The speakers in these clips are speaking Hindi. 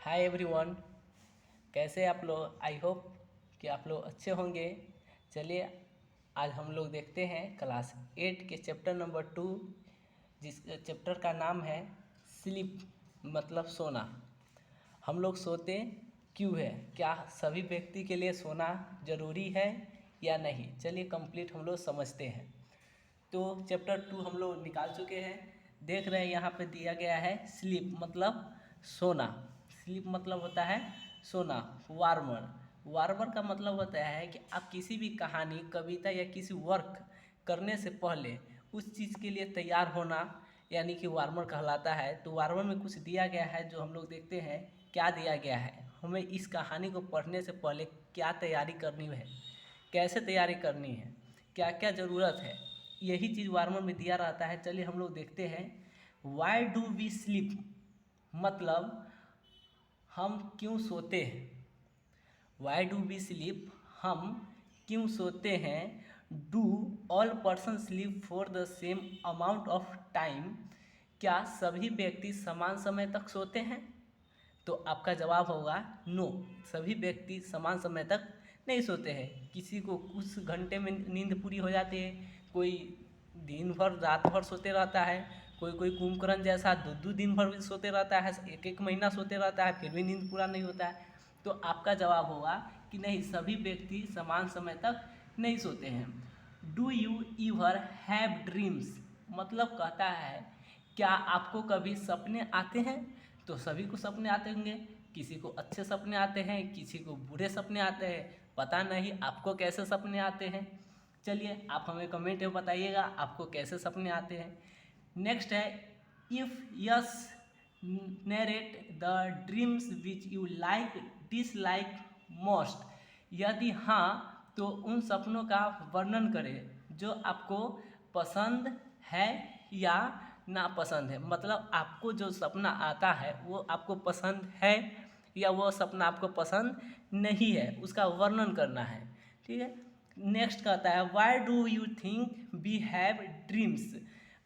Hi everyone. कैसे आप लोग? आई होप कि आप लोग अच्छे होंगे। चलिए आज हम लोग देखते हैं क्लास 8 के चैप्टर नंबर 2, जिस चैप्टर का नाम है स्लीप मतलब सोना। हम लोग सोते क्यों है? क्या सभी व्यक्ति के लिए सोना ज़रूरी है या नहीं? चलिए कंप्लीट हम लोग समझते हैं। तो चैप्टर 2 हम लोग निकाल चुके हैं। देख रहे हैं यहाँ पे दिया गया है स्लीप मतलब सोना। स्लीप मतलब होता है सोना। वार्मर, वार्मर का मतलब होता है कि आप किसी भी कहानी, कविता या किसी वर्क करने से पहले उस चीज़ के लिए तैयार होना, यानी कि वार्मर कहलाता है। तो वार्मर में कुछ दिया गया है जो हम लोग देखते हैं क्या दिया गया है। हमें इस कहानी को पढ़ने से पहले क्या तैयारी करनी है, कैसे तैयारी करनी है, क्या क्या ज़रूरत है, यही चीज़ वार्मर में दिया रहता है। चलिए हम लोग देखते हैं। वाई डू वी स्लीप मतलब हम क्यों सोते हैं। वाई डू वी स्लीप हम क्यों सोते हैं। Do all person sleep for the same amount of time, क्या सभी व्यक्ति समान समय तक सोते हैं? तो आपका जवाब होगा नो, सभी व्यक्ति समान समय तक नहीं सोते हैं। किसी को कुछ घंटे में नींद पूरी हो जाती है, कोई दिन भर रात भर सोते रहता है, कोई कोई कुंभकर्ण जैसा दो दो दिन भर भी सोते रहता है, एक एक महीना सोते रहता है, फिर भी नींद पूरा नहीं होता है। तो आपका जवाब होगा कि नहीं, सभी व्यक्ति समान समय तक नहीं सोते हैं। डू यू ईवर हैव ड्रीम्स मतलब कहता है क्या आपको कभी सपने आते हैं? तो सभी को सपने आते होंगे, किसी को अच्छे सपने आते हैं, किसी को बुरे सपने आते हैं। पता नहीं आपको कैसे सपने आते हैं। चलिए आप हमें कमेंट में बताइएगा आपको कैसे सपने आते हैं। नेक्स्ट है if yes narrate the dreams which you like dislike most, यदि हाँ तो उन सपनों का वर्णन करें जो आपको पसंद है या नापसंद है। मतलब आपको जो सपना आता है वो आपको पसंद है या वो सपना आपको पसंद नहीं है, उसका वर्णन करना है। ठीक है। नेक्स्ट कहता है why do you think we have dreams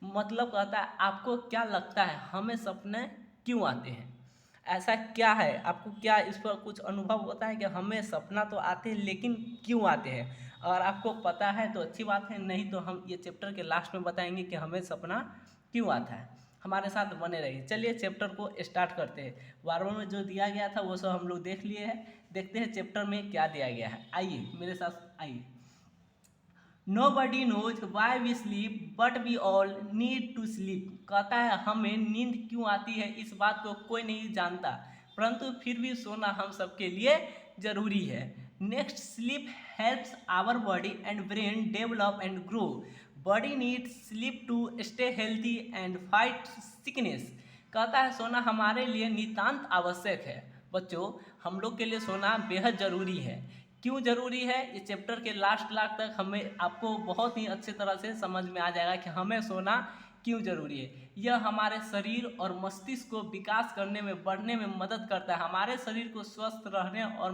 मतलब कहता है आपको क्या लगता है हमें सपने क्यों आते हैं। ऐसा क्या है, आपको क्या इस पर कुछ अनुभव होता है कि हमें सपना तो आते हैं लेकिन क्यों आते हैं? अगर आपको पता है तो अच्छी बात है, नहीं तो हम ये चैप्टर के लास्ट में बताएंगे कि हमें सपना क्यों आता है। हमारे साथ बने रहिए। चलिए चैप्टर को स्टार्ट करते हैं। वार्मर में जो दिया गया था वो सब हम लोग देख लिए हैं। देखते हैं चैप्टर में क्या दिया गया है। आइए मेरे साथ आइए। Nobody knows why we sleep but we all need to sleep कहता है हमें नींद क्यों आती है इस बात को कोई नहीं जानता, परंतु फिर भी सोना हम सबके लिए जरूरी है। Next, sleep helps our body and brain develop and grow. Body needs sleep to stay healthy and fight sickness कहता है सोना हमारे लिए नितांत आवश्यक है। बच्चों, हम लोग के लिए सोना बेहद ज़रूरी है। क्यों ज़रूरी है, ये चैप्टर के लास्ट तक हमें आपको बहुत ही अच्छे तरह से समझ में आ जाएगा कि हमें सोना क्यों ज़रूरी है। यह हमारे शरीर और मस्तिष्क को विकास करने में, बढ़ने में मदद करता है। हमारे शरीर को स्वस्थ रहने और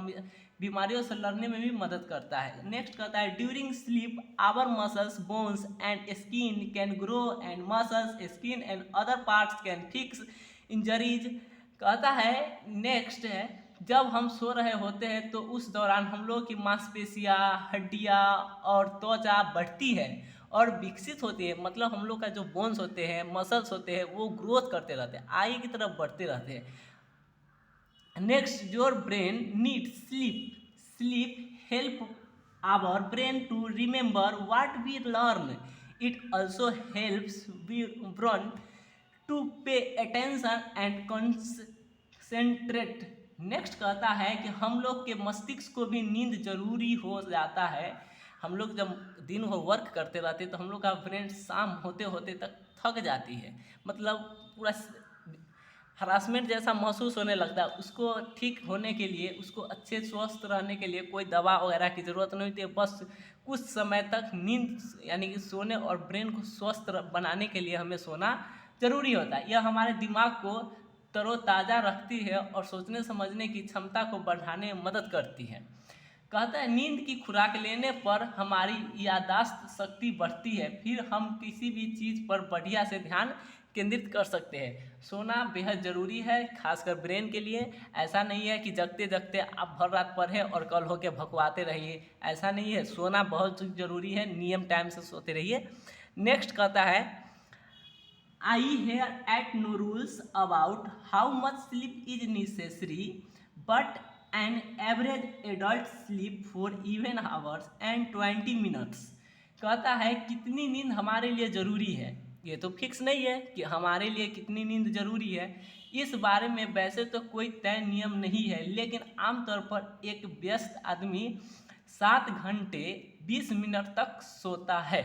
बीमारियों से लड़ने में भी मदद करता है। नेक्स्ट कहता है during sleep hour muscles, bones and skin can grow and muscles, skin and other parts can fix injuries कहता है। नेक्स्ट है जब हम सो रहे होते हैं तो उस दौरान हम लोग की मांसपेशियाँ, हड्डियाँ और त्वचा बढ़ती है और विकसित होती है। मतलब हम लोग का जो बोन्स होते हैं, मसल्स होते हैं, वो ग्रोथ करते रहते हैं, आगे की तरफ बढ़ते रहते हैं। Next, your brain need sleep. Sleep help our brain to remember what we learn. It also helps brain to pay attention and concentrate. Next कहता है कि हम लोग के मस्तिष्क को भी नींद जरूरी हो जाता है। हम लोग जब दिन भर वर्क करते रहते हैं तो हम लोग का ब्रेन शाम होते होते तक थक जाती है, मतलब पूरा हरासमेंट जैसा महसूस होने लगता है। उसको ठीक होने के लिए, उसको अच्छे स्वस्थ रहने के लिए कोई दवा वगैरह की ज़रूरत नहीं होती है। बस कुछ समय तक नींद यानी कि सोने और ब्रेन को स्वस्थ बनाने के लिए हमें सोना ज़रूरी होता है। यह हमारे दिमाग को तरोताज़ा रखती है और सोचने समझने की क्षमता को बढ़ाने में मदद करती है। कहता है नींद की खुराक लेने पर हमारी याददाश्त शक्ति बढ़ती है, फिर हम किसी भी चीज़ पर बढ़िया से ध्यान केंद्रित कर सकते हैं। सोना बेहद ज़रूरी है, खासकर ब्रेन के लिए। ऐसा नहीं है कि जगते जगते आप भर रात पढ़ें और कल होके भकवाते रहिए, ऐसा नहीं है। सोना बहुत ज़रूरी है, नियम टाइम से सोते रहिए। नेक्स्ट कहता है, I hear at no rules about how much sleep is necessary, but an average adult sleep for 11 hours and 20 minutes। कहता है कितनी नींद हमारे लिए ज़रूरी है। ये तो फिक्स नहीं है कि हमारे लिए कितनी नींद ज़रूरी है, इस बारे में वैसे तो कोई तय नियम नहीं है, लेकिन आमतौर पर एक व्यस्त आदमी 7 घंटे 20 मिनट तक सोता है।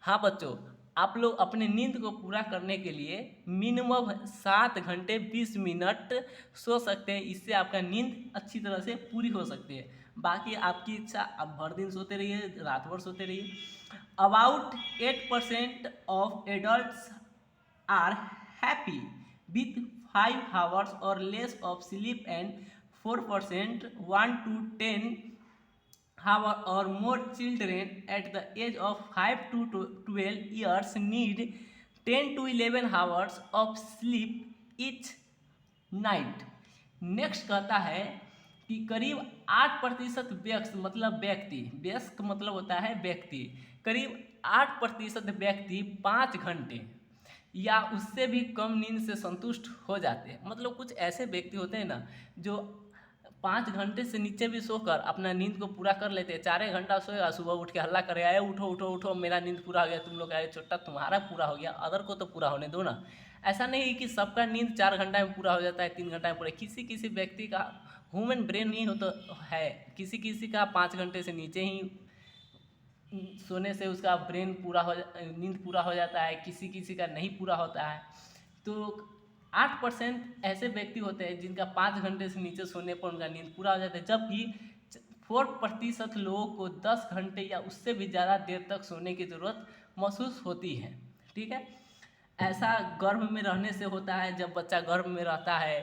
हाँ बच्चों, आप लोग अपने नींद को पूरा करने के लिए मिनिमम 7 घंटे 20 मिनट सो सकते हैं। इससे आपका नींद अच्छी तरह से पूरी हो सकती है। बाकी आपकी इच्छा, आप भर दिन सोते रहिए, रात भर सोते रहिए। About 8% of adults are happy with 5 hours और less of sleep and 4% 1 to 10 hour or more children at the age of 5 to 12 years need 10 to 11 hours of sleep each night। Next कहता है कि करीब 8% व्यस्क मतलब होता है व्यक्ति, करीब 8% व्यक्ति 5 घंटे या उससे भी कम नींद से संतुष्ट हो जाते हैं। मतलब कुछ ऐसे व्यक्ति होते हैं ना जो 5 घंटे से नीचे भी सोकर अपना नींद को पूरा कर लेते हैं। 4 घंटा सोएगा, सुबह उठ के हल्ला करे, आए उठो उठो उठो, मेरा नींद पूरा हो गया। तुम लोग, अरे छोटा तुम्हारा पूरा हो गया, अदर को तो पूरा होने दो ना। ऐसा नहीं कि सबका नींद 4 घंटा में पूरा हो जाता है, 3 घंटा में पूरा। किसी किसी व्यक्ति का ह्यूमन ब्रेन नहीं होता है, किसी किसी का 5 घंटे से नीचे ही सोने से उसका ब्रेन नींद पूरा हो जाता है, किसी किसी का नहीं पूरा होता है। तो 8% ऐसे व्यक्ति होते हैं जिनका 5 घंटे से नीचे सोने पर उनका नींद पूरा हो जाता है, जबकि 4% लोगों को 10 घंटे या उससे भी ज़्यादा देर तक सोने की ज़रूरत महसूस होती है। ठीक है, ऐसा गर्भ में रहने से होता है। जब बच्चा गर्भ में रहता है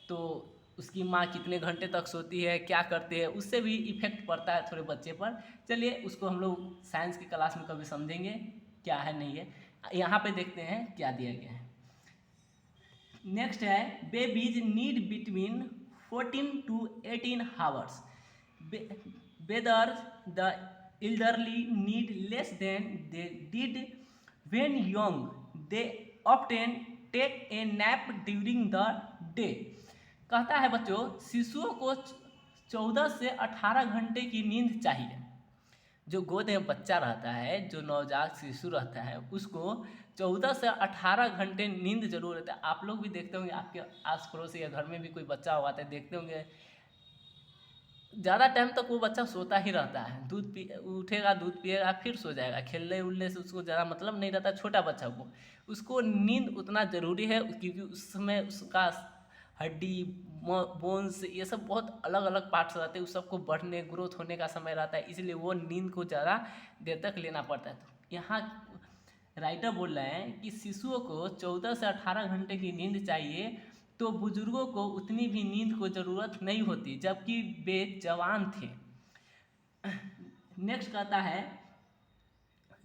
तो उसकी माँ कितने घंटे तक सोती है, क्या करते हैं, उससे भी इफेक्ट पड़ता है थोड़े बच्चे पर। चलिए उसको हम लोग साइंस की क्लास में कभी समझेंगे क्या है नहीं है। यहाँ पे देखते हैं क्या दिया गया है। नेक्स्ट है, babies need between 14 to 18 hours, whether the elderly need less than they did when young, they often take a nap during the day। कहता है बच्चों, शिशुओं को 14 से 18 घंटे की नींद चाहिए। जो गोद में बच्चा रहता है, जो नवजात शिशु रहता है, उसको 14 से 18 घंटे नींद जरूर रहता है। आप लोग भी देखते होंगे, आपके आस पड़ोस या घर में भी कोई बच्चा हुआ था, देखते होंगे ज़्यादा टाइम तक वो बच्चा सोता ही रहता है। उठेगा, दूध पिएगा, फिर सो जाएगा। खेलने उलने से उसको ज़्यादा मतलब नहीं रहता। छोटा बच्चा को उसको नींद उतना ज़रूरी है, क्योंकि उस समय उसका हड्डी, बोन्स, ये सब बहुत अलग अलग पार्ट्स रहते हैं, उस सबको बढ़ने, ग्रोथ होने का समय रहता है, इसलिए वो नींद को ज़्यादा देर तक लेना पड़ता है। तो यहाँ राइटर बोल रहे हैं कि शिशुओं को 14 से 18 घंटे की नींद चाहिए, तो बुजुर्गों को उतनी भी नींद को ज़रूरत नहीं होती, जबकि वे जवान थे। नेक्स्ट कहता है,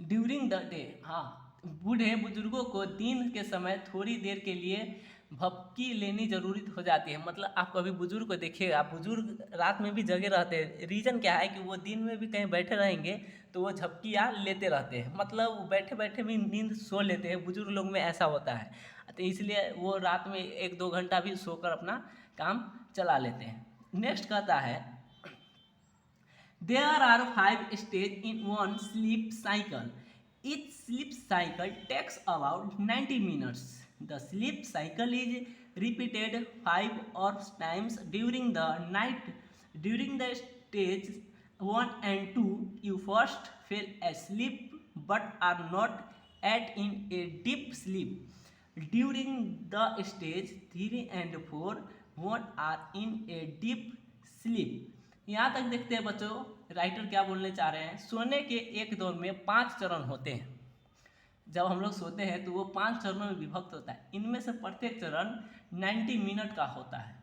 ड्यूरिंग द डे, हाँ, बूढ़े बुजुर्गों को दिन के समय थोड़ी देर के लिए झपकी लेनी जरूरी हो जाती है। मतलब आप कभी बुजुर्ग को देखिएगा, बुजुर्ग रात में भी जगे रहते हैं। रीज़न क्या है कि वो दिन में भी कहीं बैठे रहेंगे तो वो झपकियाँ लेते रहते हैं, मतलब बैठे बैठे भी नींद सो लेते हैं। बुजुर्ग लोग में ऐसा होता है, तो इसलिए वो रात में 1-2 घंटा भी सोकर अपना काम चला लेते हैं। नेक्स्ट कहता है, there are 5 stage in one sleep cycle, each sleep cycle takes about 90 minutes। The sleep cycle is repeated 5 or times during the night। During the stage 1 and 2, you first fell asleep but are not yet in a deep sleep। During the stage 3 and 4, one are in a deep sleep। यहाँ तक देखते हैं बच्चों, राइटर क्या बोलने चाह रहे हैं। सोने के एक दौर में 5 चरण होते हैं। जब हम लोग सोते हैं तो वो 5 चरणों में विभक्त होता है। इनमें से प्रत्येक चरण 90 मिनट का होता है।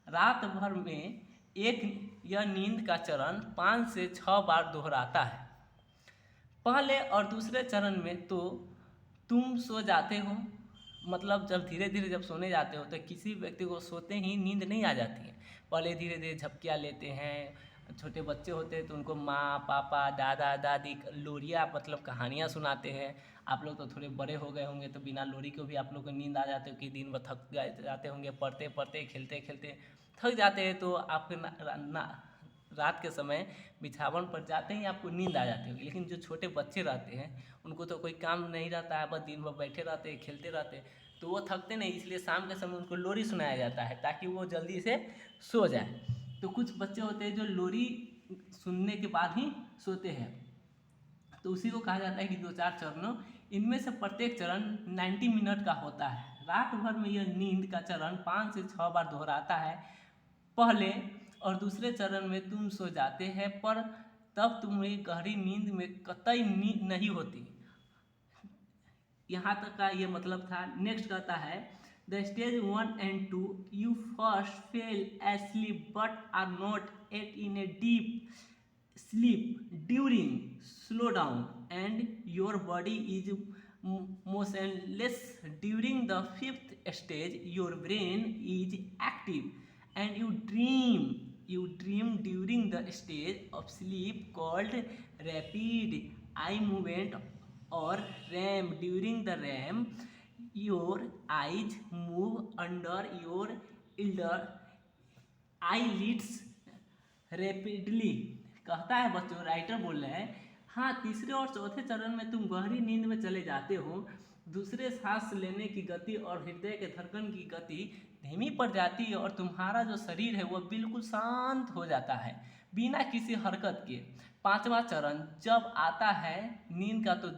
रात भर में यह नींद का चरण 5 से 6 बार दोहराता है। पहले और दूसरे चरण में तो तुम सो जाते हो, मतलब जब धीरे धीरे जब सोने जाते हो तो किसी व्यक्ति को सोते ही नींद नहीं आ जाती है। पहले धीरे धीरे झपकियाँ लेते हैं, छोटे बच्चे होते हैं तो उनको माँ पापा दादा दादी लोरियाँ मतलब कहानियाँ सुनाते हैं। आप लोग तो थोड़े बड़े हो गए होंगे तो बिना लोरी को भी आप लोग को नींद आ जाते हो कि दिन भर थक जाते होंगे, पढ़ते पढ़ते खेलते खेलते थक जाते हैं, तो आपके रात के समय बिछावन पर जाते ही आपको नींद आ जाती होगी। लेकिन जो छोटे बच्चे रहते हैं उनको तो कोई काम नहीं रहता है, बस दिन भर बैठे रहते हैं खेलते रहते हैं, तो वो थकते नहीं, इसलिए शाम के समय उनको लोरी सुनाया जाता है ताकि वो जल्दी से सो जाए। तो कुछ बच्चे होते हैं जो लोरी सुनने के बाद ही सोते हैं, तो उसी को कहा जाता है कि 2-4 चरणों। इनमें से प्रत्येक चरण 90 मिनट का होता है। रात भर में यह नींद का चरण 5 से 6 बार दोहराता है। पहले और दूसरे चरण में तुम सो जाते हैं, पर तब तुम्हें गहरी नींद में कतई नींद नहीं होती। यहाँ तक का ये मतलब था। नेक्स्ट कहता है the stage 1 and 2 you first fell asleep but are not at in a deep sleep during slowdown and your body is motionless. During the fifth stage your brain is active and you dream during the stage of sleep called rapid eye movement or REM. During the REM your eyes move under your eyelids rapidly. कहता है बच्चों, राइटर बोल रहे हैं, हाँ तीसरे और चौथे चरण में तुम गहरी नींद में चले जाते हो। दूसरे सांस लेने की गति और हृदय के धड़कन की गति धीमी पड़ जाती है और तुम्हारा जो शरीर है वो बिल्कुल शांत हो जाता है बिना किसी हरकत के। पांचवा चरण जब आता है नींद का तो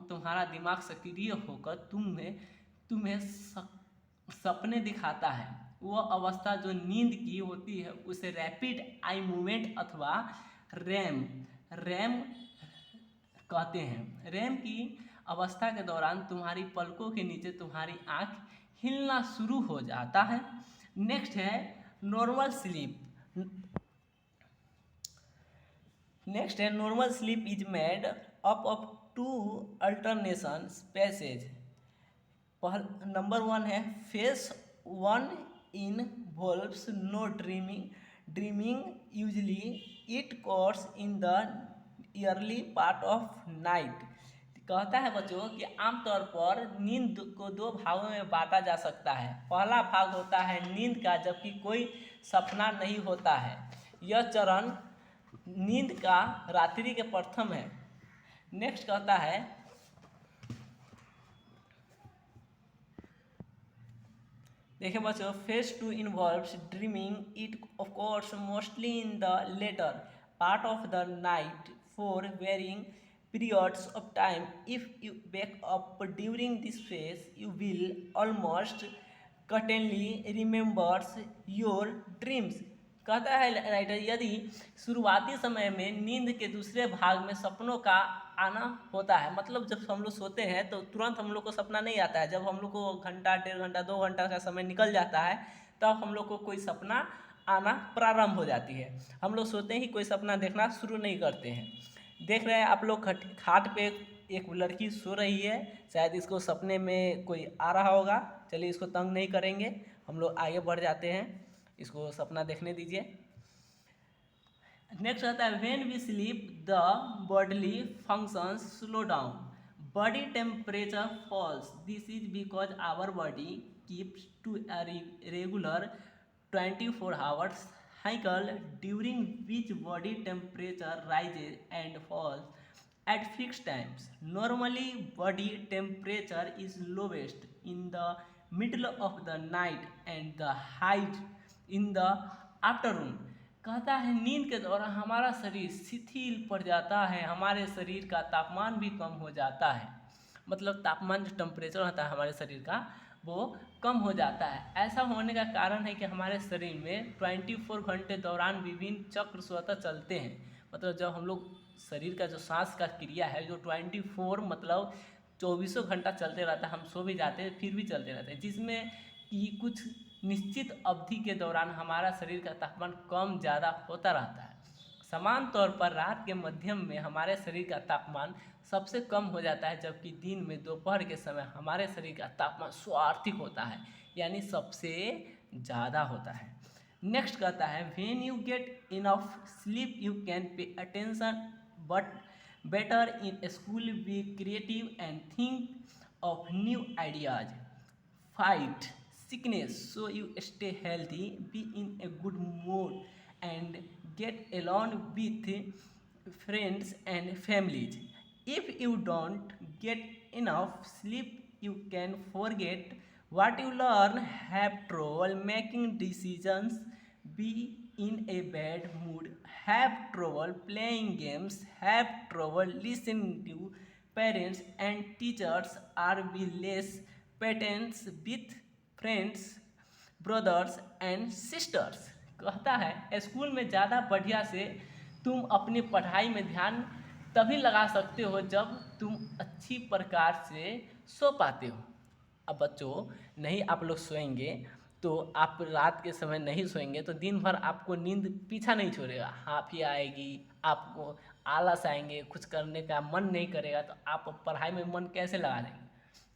तुम्हारा दिमाग सक्रिय होकर तुम्हें सपने दिखाता है। वो अवस्था जो नींद की होती है उसे रैपिड आई मूवमेंट अथवा रैम कहते हैं। रैम की अवस्था के दौरान तुम्हारी पलकों के नीचे तुम्हारी आँख हिलना शुरू हो जाता है। नेक्स्ट है normal sleep. Normal sleep is made up of 2 alternation passage. Number 1 है phase 1 involves no dreaming usually it occurs in the early part of night। कहता है बच्चों कि आमतौर पर नींद को 2 भागों में बांटा जा सकता है। पहला भाग होता है नींद का जबकि कोई सपना नहीं होता है। यह चरण नींद का रात्रि के प्रथम है। नेक्स्ट कहता है देखिए बच्चों, phase 2 involves dreaming it of course mostly in the later part of the night for varying periods of time. If you wake up during this phase, you will almost certainly remembers your dreams। कहता है राइटर, यदि शुरुआती समय में नींद के दूसरे भाग में सपनों का आना होता है, मतलब जब हम लोग सोते हैं तो तुरंत हम लोग को सपना नहीं आता है। जब हम लोग को घंटा 1.5 घंटा 2 घंटा का समय निकल जाता है तब हम लोग को कोई सपना आना प्रारंभ हो जाती है। हम लोग सोते ही कोई सपना देखना शुरू नहीं करते हैं। देख रहे हैं आप लोग खाट पे एक लड़की सो रही है, शायद इसको सपने में कोई आ रहा होगा। चलिए इसको तंग नहीं करेंगे, हम लोग आगे बढ़ जाते हैं, इसको सपना देखने दीजिए। नेक्स्ट आता है when we sleep the bodily functions slow down, body temperature falls. This is because our body keeps to a regular 24 hours cycle during which body temperature rises and falls at fixed times. Normally body temperature is lowest in the middle of the night and the highest in the afternoon। कहता है नींद के दौरान हमारा शरीर शिथिल पड़ जाता है, हमारे शरीर का तापमान भी कम हो जाता है। मतलब तापमान जो टेम्परेचर होता है हमारे शरीर का वो कम हो जाता है। ऐसा होने का कारण है कि हमारे शरीर में 24 घंटे दौरान विभिन्न चक्र स्वतः चलते हैं। मतलब जब हम लोग शरीर का जो सांस का क्रिया है जो 24 मतलब 24 घंटा चलते रहता है, हम सो भी जाते हैं फिर भी चलते रहते हैं, जिसमें कि कुछ निश्चित अवधि के दौरान हमारा शरीर का तापमान कम ज़्यादा होता रहता है। समान तौर पर रात के मध्यम में हमारे शरीर का तापमान सबसे कम हो जाता है, जबकि दिन में दोपहर के समय हमारे शरीर का तापमान स्वार्थिक होता है, यानी सबसे ज़्यादा होता है। नेक्स्ट कहता है when you get enough sleep you can pay attention but better in school, be creative and think of new ideas, fight sickness so you stay healthy, be in a good mood and get along with friends and families. If you don't get enough sleep you can forget what you learn, have trouble making decisions, be in a bad mood, have trouble playing games, have trouble listening to parents and teachers, or be less patient with friends, brothers and sisters. कहता है स्कूल में ज़्यादा बढ़िया से तुम अपनी पढ़ाई में ध्यान तभी लगा सकते हो जब तुम अच्छी प्रकार से सो पाते हो। अब बच्चों, नहीं आप लोग सोएंगे तो आप रात के समय नहीं सोएंगे तो दिन भर आपको नींद पीछा नहीं छोड़ेगा, हाफी आएगी, आपको आलस आएंगे, कुछ करने का मन नहीं करेगा, तो आप पढ़ाई में मन कैसे लगा लेंगे।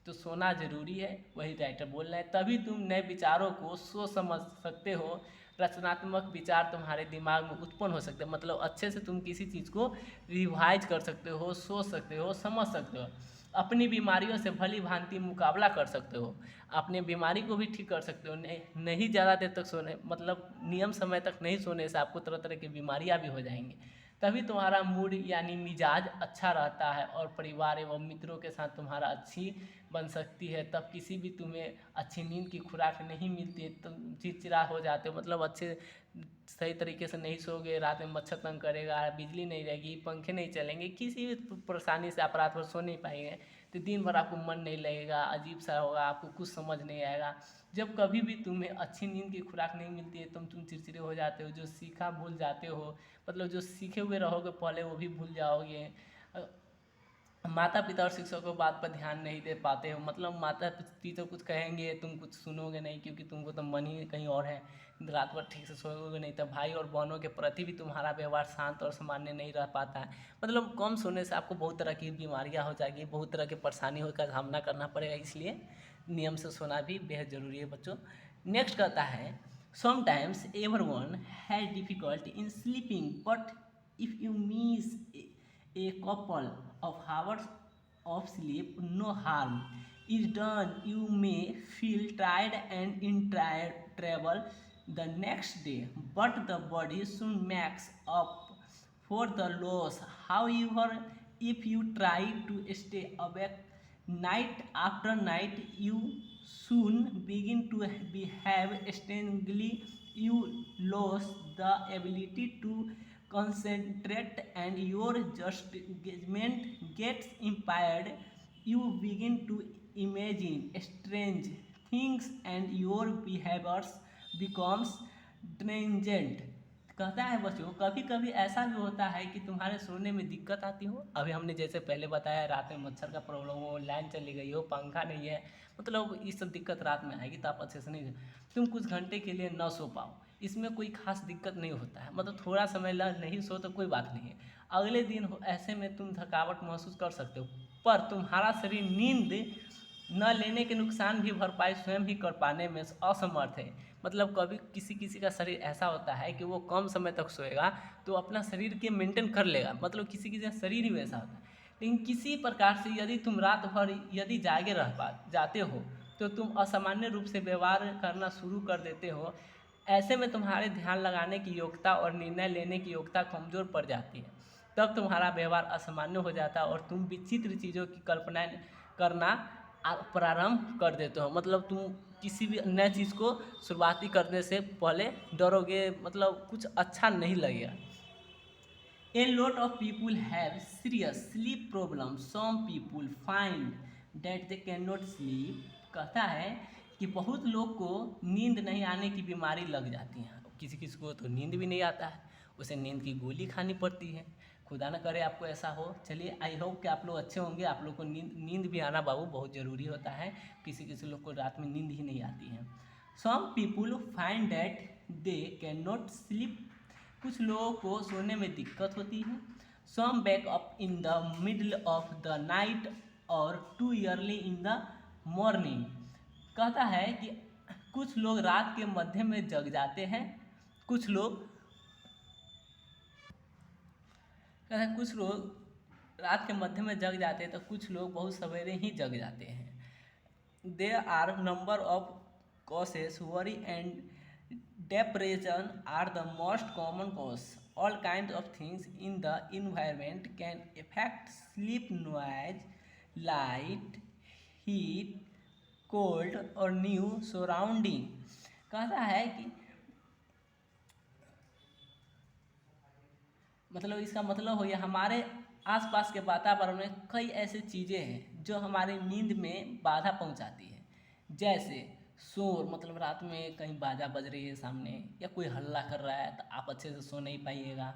तो सोना जरूरी है, वही राइटर बोल रहे हैं। तभी तुम नए विचारों को सोच समझ सकते हो, रचनात्मक विचार तुम्हारे दिमाग में उत्पन्न हो सकते हैं, मतलब अच्छे से तुम किसी चीज़ को रिवाइज कर सकते हो, सोच सकते हो, समझ सकते हो, अपनी बीमारियों से भली भांति मुकाबला कर सकते हो, अपने बीमारी को भी ठीक कर सकते हो। नहीं ज़्यादा देर तक सोने, मतलब नियम समय तक नहीं सोने से आपको तरह तरह की बीमारियाँ भी हो जाएंगी। तभी तुम्हारा मूड यानी मिजाज अच्छा रहता है और परिवार एवं मित्रों के साथ तुम्हारा अच्छी बन सकती है। तब किसी भी तुम्हें अच्छी नींद की खुराक नहीं मिलती है, तुम चिड़चिड़ा हो जाते हो, मतलब अच्छे सही तरीके से नहीं सोओगे, रात में मच्छर तंग करेगा, बिजली नहीं रहेगी, पंखे नहीं चलेंगे, किसी भी परेशानी से आप रात भर सो नहीं पाएंगे, तो दिन भर आपको मन नहीं लगेगा, अजीब सा होगा, आपको कुछ समझ नहीं आएगा। जब कभी भी तुम्हें अच्छी नींद की खुराक नहीं मिलती है तुम चिड़चिड़े हो जाते हो, जो सीखा भूल जाते हो, मतलब जो सीखे हुए रहोगे पहले वो भी भूल जाओगे। माता पिता और शिक्षकों को बात पर ध्यान नहीं दे पाते हो, मतलब माता पिता कुछ कहेंगे तुम कुछ सुनोगे नहीं, क्योंकि तुमको तो मन ही कहीं और है, रात भर ठीक से सोओगे नहीं। तो भाई और बहनों के प्रति भी तुम्हारा व्यवहार शांत और सामान्य नहीं रह पाता है, मतलब कम सोने से आपको बहुत तरह की बीमारियां हो जाएगी, बहुत तरह की परेशानियों का सामना करना पड़ेगा, इसलिए नियम से सोना भी बेहद ज़रूरी है बच्चों। नेक्स्ट कहता है sometimes everyone has difficult in sleeping but if you miss a couple of hours of sleep, no harm is done. You may feel tired and in trouble the next day, but the body soon makes up for the loss. However, if you try to stay awake night after night, you soon begin to behave strangely. You lose the ability to concentrate and your judgment gets impaired. You begin to imagine strange things and your behaviors becomes transient। कहता है बच्चों कभी कभी ऐसा भी होता है कि तुम्हारे सोने में दिक्कत आती हो, अभी हमने जैसे पहले बताया रात में मच्छर का प्रॉब्लम हो, लाइन चली गई हो, पंखा नहीं है, मतलब ये सब दिक्कत रात में आएगी तो आप अच्छे से नहीं, तुम कुछ घंटे के लिए न सो पाओ, इसमें कोई खास दिक्कत नहीं होता है, मतलब थोड़ा समय नहीं सो तो कोई बात नहीं है, अगले दिन ऐसे में तुम थकावट महसूस कर सकते हो, पर तुम्हारा शरीर नींद न लेने के नुकसान भी भरपाई स्वयं ही कर पाने में असमर्थ है। मतलब कभी किसी किसी का शरीर ऐसा होता है कि वो कम समय तक सोएगा तो अपना शरीर के मेंटेन कर लेगा, मतलब किसी किसी का शरीर ही वैसा होता है, लेकिन किसी प्रकार से यदि तुम रात भर यदि जागे रह जाते हो तो तुम असामान्य रूप से व्यवहार करना शुरू कर देते हो। ऐसे में तुम्हारे ध्यान लगाने की योग्यता और निर्णय लेने की योग्यता कमज़ोर पड़ जाती है, तब तुम्हारा व्यवहार असामान्य हो जाता है और तुम विचित्र चीज़ों की कल्पना करना प्रारंभ कर देते हो, मतलब तुम किसी भी नए चीज़ को शुरुआती करने से पहले डरोगे, मतलब कुछ अच्छा नहीं लगेगा। A lot of people have serious sleep problems. Some people find that they cannot sleep. कहता है कि बहुत लोग को नींद नहीं आने की बीमारी लग जाती है, किसी किसी को तो नींद भी नहीं आता है, उसे नींद की गोली खानी पड़ती है, खुदा न करे आपको ऐसा हो। चलिए आई होप कि आप लोग अच्छे होंगे, आप लोग को नींद भी आना बाबू बहुत ज़रूरी होता है, किसी किसी लोग को रात में नींद ही नहीं आती है। Some people find that they can not sleep कुछ लोगों को सोने में दिक्कत होती है। Some wake up in the middle of the night और too early in the morning. कहता है कि कुछ लोग रात के मध्य में जग जाते हैं, कुछ लोग कहता है कुछ लोग रात के मध्य में जग जाते हैं तो कुछ लोग बहुत सवेरे ही जग जाते हैं। There are number of causes. Worry and depression are the most common cause. All kinds of things in the environment can affect sleep, noise, light, heat, cold और new surrounding। कहता है कि मतलब इसका मतलब हो गया हमारे आसपास के वातावरण में कई ऐसी चीज़ें हैं जो हमारी नींद में बाधा पहुंचाती है। जैसे शोर, मतलब रात में कहीं बाजा बज रही है सामने या कोई हल्ला कर रहा है तो आप अच्छे से सो नहीं पाइएगा।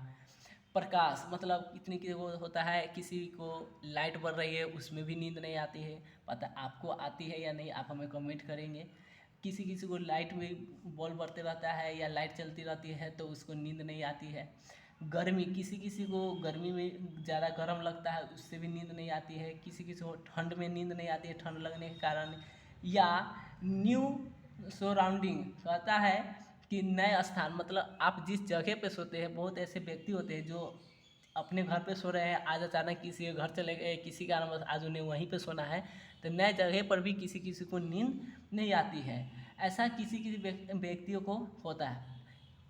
प्रकाश, मतलब इतनी की वो होता है, किसी को लाइट बढ़ रही है उसमें भी नींद नहीं आती है। पता आपको आती है या नहीं, आप हमें कमेंट करेंगे। किसी किसी को लाइट में बॉल बढ़ते रहता है या लाइट चलती रहती है तो उसको नींद नहीं आती है। गर्मी, किसी किसी को गर्मी में ज़्यादा गर्म लगता है उससे भी नींद नहीं आती है। किसी किसी को ठंड में नींद नहीं आती है ठंड लगने के कारण। या न्यू सराउंडिंग, कहता है कि नए स्थान, मतलब आप जिस जगह पे सोते हैं, बहुत ऐसे व्यक्ति होते हैं जो अपने घर पे सो रहे हैं, आज अचानक किसी के घर चले गए, किसी कारण आज उन्हें वहीं पे सोना है, तो नए जगह पर भी किसी किसी को नींद नहीं आती है। ऐसा किसी किसी व्यक्तियों को होता है।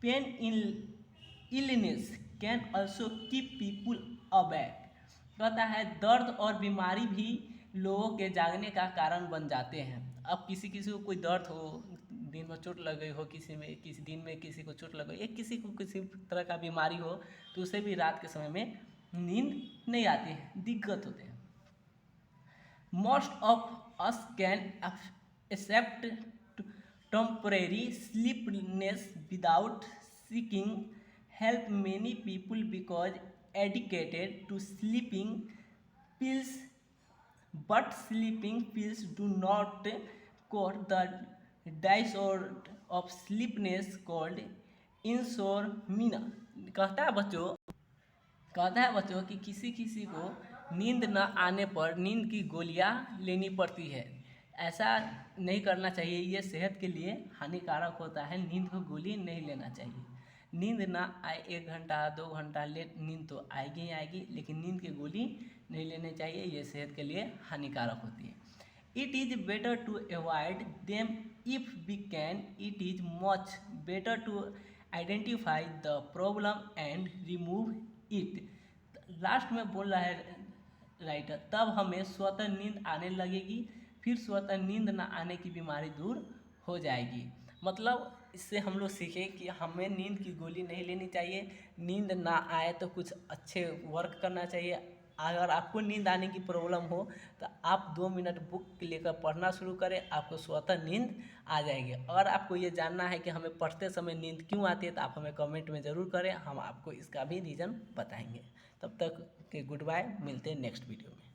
Pain in illness can also keep people awake. कहता है दर्द और बीमारी भी लोगों के जागने का कारण बन जाते हैं। अब किसी किसी को कोई दर्द हो, दिन में चोट लग गई हो, किसी दिन में किसी को चोट लग गई, या किसी को किसी तरह का बीमारी हो तो उसे भी रात के समय में नींद नहीं आती है, दिक्कत होते हैं। Most of us can accept temporary sleepiness without seeking help many people because addicted to sleeping pills, but sleeping pills do not cure the disorder of sleepiness called insomnia। कहता है बच्चों कि किसी किसी को नींद न आने पर नींद की गोलियां लेनी पड़ती है। ऐसा नहीं करना चाहिए, ये सेहत के लिए हानिकारक होता है। नींद को गोली नहीं लेना चाहिए। नींद ना आए 1 घंटा 2 घंटा लेट, नींद तो आएगी ही आएगी, लेकिन नींद की गोली नहीं लेनी चाहिए, ये सेहत के लिए हानिकारक होती है। It is better to avoid them if we can. It is much better to identify the problem and remove it. Last में बोल रहा है राइटर, तब हमें स्वतः नींद आने लगेगी, फिर स्वतः नींद ना आने की बीमारी दूर हो जाएगी। मतलब इससे हम लोग सीखें कि हमें नींद की गोली नहीं लेनी चाहिए। नींद ना आए तो कुछ अच्छे वर्क करना चाहिए। अगर आपको नींद आने की प्रॉब्लम हो तो आप 2 मिनट बुक लेकर पढ़ना शुरू करें, आपको स्वतः नींद आ जाएगी। अगर आपको ये जानना है कि हमें पढ़ते समय नींद क्यों आती है तो आप हमें कमेंट में ज़रूर करें, हम आपको इसका भी रीज़न बताएंगे। तब तक के गुड बाय, मिलते हैं नेक्स्ट वीडियो में।